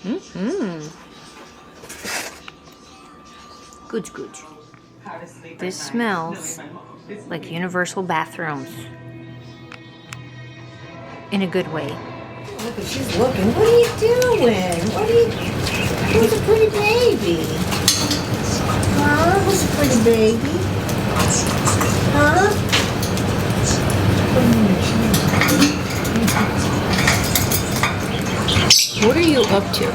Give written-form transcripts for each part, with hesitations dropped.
Mm-hmm. Good. This smells like universal bathrooms. In a good way. Look, she's looking. What are you doing? Who's a pretty baby? Huh? Who's a pretty baby? Huh? What are you up to?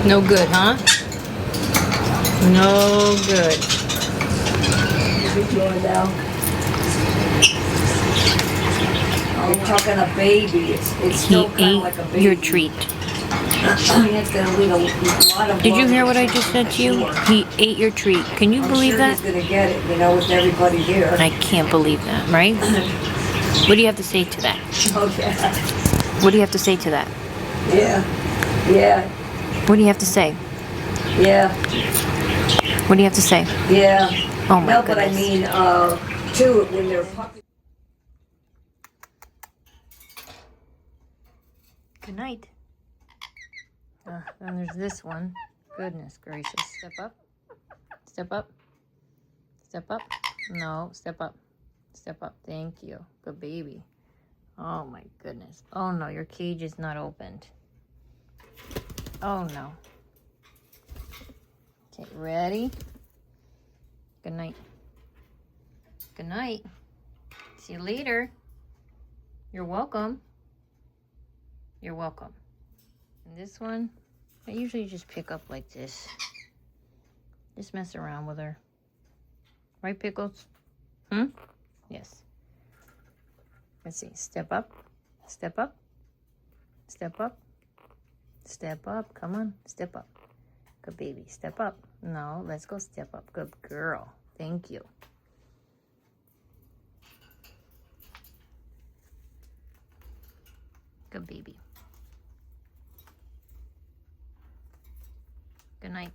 No good, huh? No good. What are you doing now? You're talking a baby. It's still kind of like a baby. Your treat. Did you hear what I just said to you? He ate your treat. Can you believe that? I'm sure he's gonna get it, with everybody here. I can't believe that, right? What do you have to say to that? Oh, yeah. What do you have to say to that? Yeah. What do you have to say? Yeah. What do you have to say? Yeah. Oh my No, goodness. but I mean, too, when they're puppies. Good night. Then there's this one. Goodness gracious. Step up. Step up. Step up. No, step up. Step up. Thank you. Good baby. Oh my goodness. Oh no, your cage is not opened. Oh no. Okay, ready? Good night. Good night. See you later. You're welcome. You're welcome. And this one, I usually just pick up like this. Just mess around with her. Right, Pickles? Yes. Let's see. Step up. Step up. Step up. Step up. Come on. Step up. Good baby. Step up. No, let's go step up. Good girl. Thank you. Good baby. Good night.